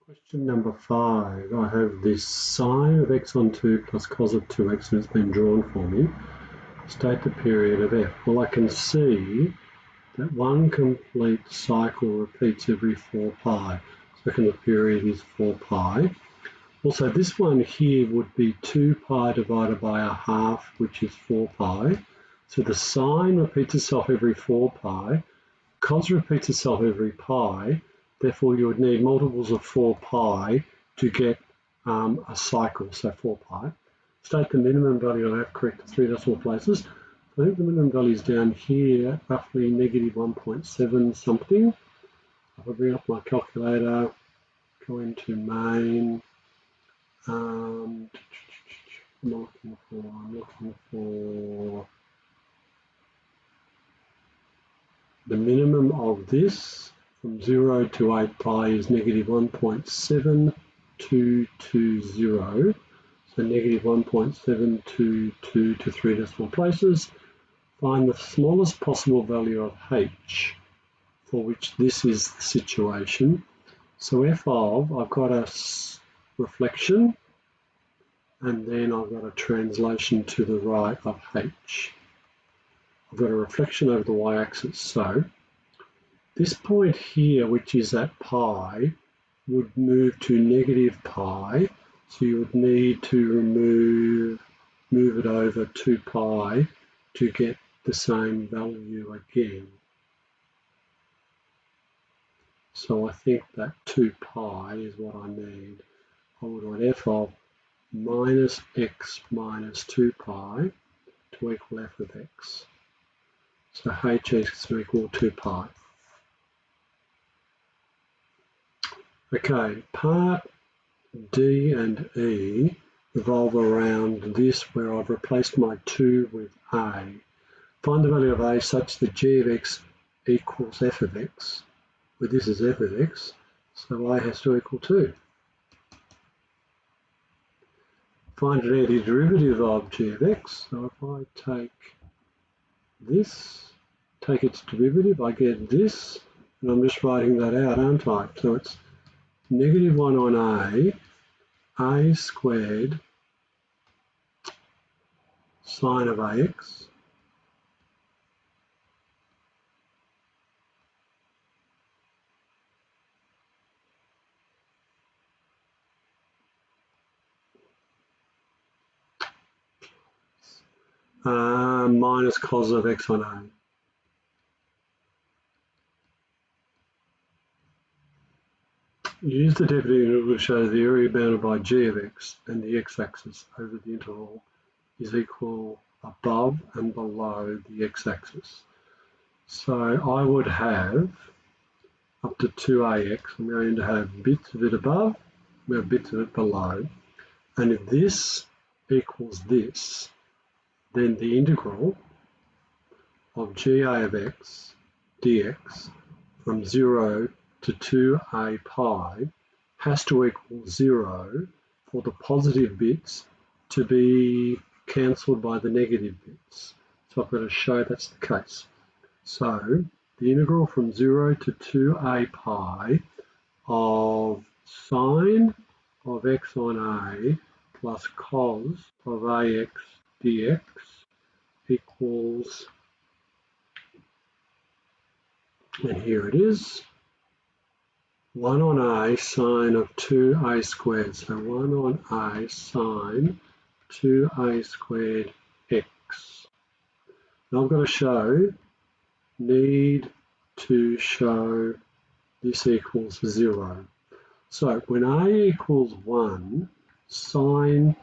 Question number 5. I have this sine of x on 2 plus cos of 2x and it's been drawn for me. State the period of f. Well, I can see that one complete cycle repeats every 4 pi. So the period is 4 pi. Also, this one here would be 2 pi divided by a half, which is 4 pi. So the sine repeats itself every 4 pi. Cos repeats itself every pi. Therefore, you would need multiples of 4 pi to get a cycle, so 4 pi. State the minimum value of f correct to 3 decimal places. I think the minimum value is down here, roughly negative 1.7 something. If I bring up my calculator, go into main, I'm looking for the minimum of this from 0 to 8 pi is negative 1.7220. So negative 1.722 to 3 decimal places. Find the smallest possible value of h for which this is the situation. So f of, I've got a reflection and then I've got a translation to the right of h. I've got a reflection over the y-axis. So this point here, which is at pi, would move to negative pi. So you would need to move it over 2 pi to get the same value again. So I think that 2 pi is what I need. I would want f of minus x minus 2 pi to equal f of x. So h is to equal 2 pi. Okay, part D and E revolve around this where I've replaced my 2 with a. Find the value of a such that g of x equals f of x, where this is f of x, so a has to equal 2. Find an antiderivative of g of x, so if I take this, take its derivative, I get this, and I'm just writing that out, aren't I? So it's negative 1 on a squared sine of ax minus cos of x on a. Use the definition to show the area bounded by g of x and the x-axis over the interval is equal above and below the x-axis. So I would have up to 2ax, I'm going to have bits of it above, we have bits of it below. And if this equals this, then the integral of ga of x dx from 0 to 2a pi has to equal 0 for the positive bits to be cancelled by the negative bits. So I've got to show that's the case. So the integral from 0 to 2a pi of sine of x on a plus cos of ax dx equals, and here it is, 1 on a sine of 2a squared. So 1 on a sine 2a squared x. Now I've got to show, need to show this equals 0. So when a equals 1, sine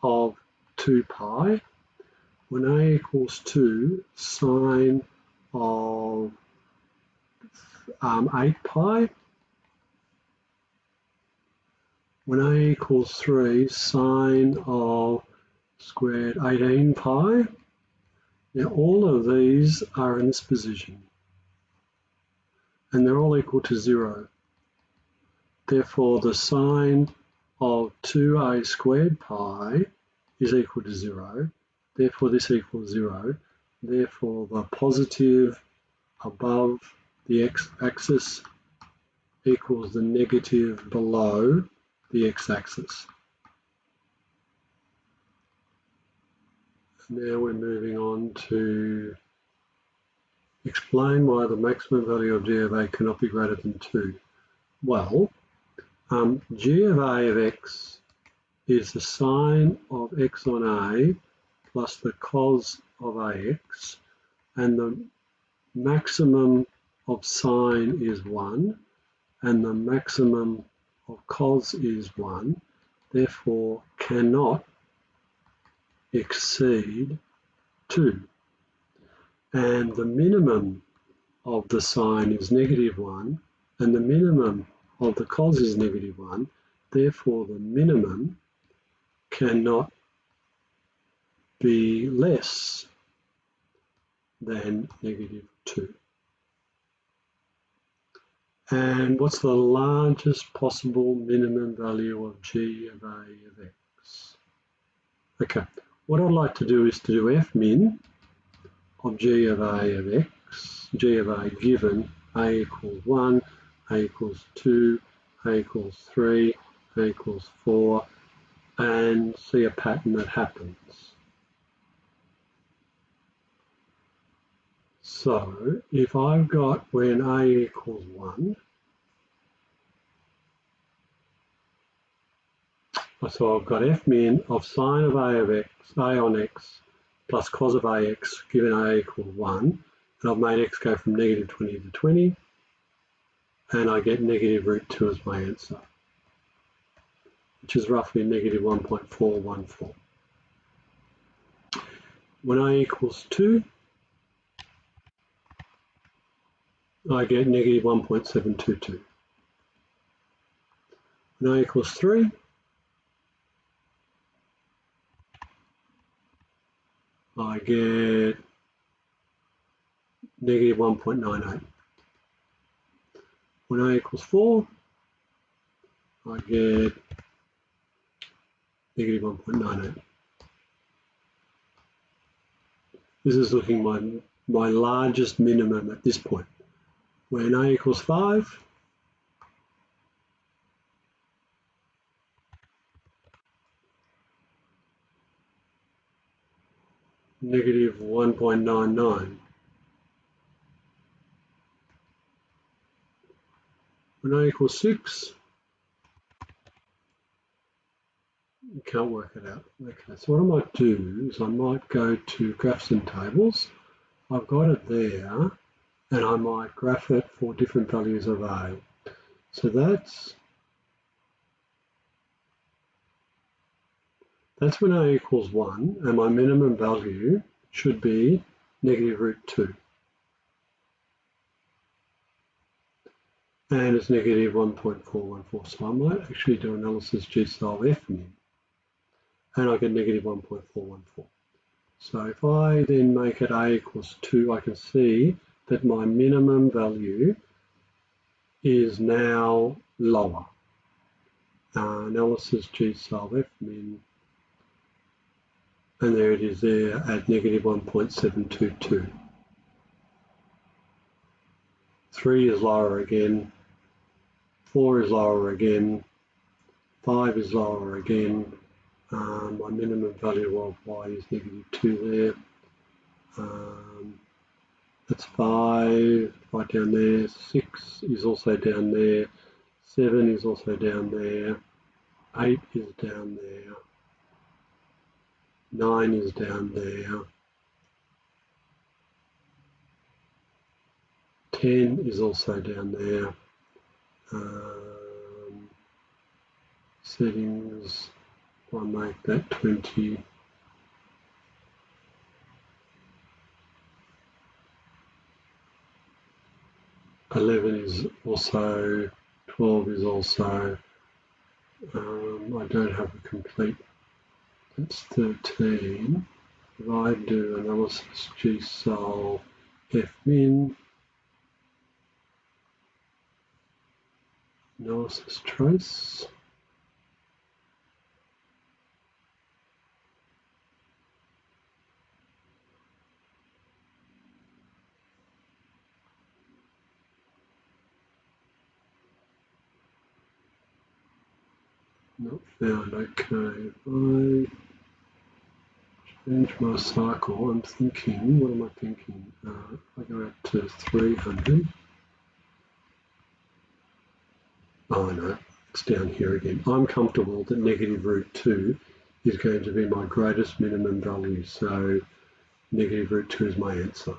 of 2 pi. When a equals 2, sine of 8 pi. When a equals 3, sine of squared 18 pi. Now all of these are in this position and they're all equal to 0. Therefore the sine of 2a squared pi is equal to 0. Therefore this equals 0. Therefore the positive above the x-axis equals the negative below the x-axis. Now we're moving on to explain why the maximum value of g of a cannot be greater than 2. Well, g of a of x is the sine of x on a plus the cos of ax, and the maximum of sine is 1, and the maximum of cos is 1, therefore cannot exceed 2. And the minimum of the sine is -1, and the minimum of the cos is -1, therefore the minimum cannot be less than -2. And what's the largest possible minimum value of g of a of x? Okay, what I'd like to do is to do f min of g of a of x, g of a given a equals 1, a equals 2, a equals 3, a equals 4, and see a pattern that happens. So if I've got when a equals 1, so I've got f min of sine of a of x, a on x, plus cos of ax given a equals 1, and I've made x go from -20 to 20, and I get -√2 as my answer, which is roughly -1.414. When a equals 2, I get -1.722. When a equals 3, I get -1.98. When a equals 4, I get -1.98. This is looking my largest minimum at this point. When a equals 5, -1.99. When a equals 6, you can't work it out. Okay, so what I might do is I might go to graphs and tables. I've got it there, and I might graph it for different values of a. So that's when a equals 1, and my minimum value should be -√2. And it's -1.414. So I might actually do analysis g solve f min, and I get -1.414. So if I then make it a equals 2, I can see that my minimum value is now lower. Analysis g solve f min, and there it is there at -1.722. 3 is lower again, 4 is lower again, 5 is lower again. My minimum value of y is -2 there. That's 5 right down there. 6 is also down there. 7 is also down there. 8 is down there. 9 is down there. 10 is also down there. Settings, I'll make that 20. Eleven is also, 12 is also. I don't have a complete. It's 13. If I do analysis g solve f min, analysis trace, Not found. Okay. If I change my cycle, I'm thinking, what am I thinking? I go out to 300. Oh no, it's down here again. I'm comfortable that negative root 2 is going to be my greatest minimum value. So negative root 2 is my answer.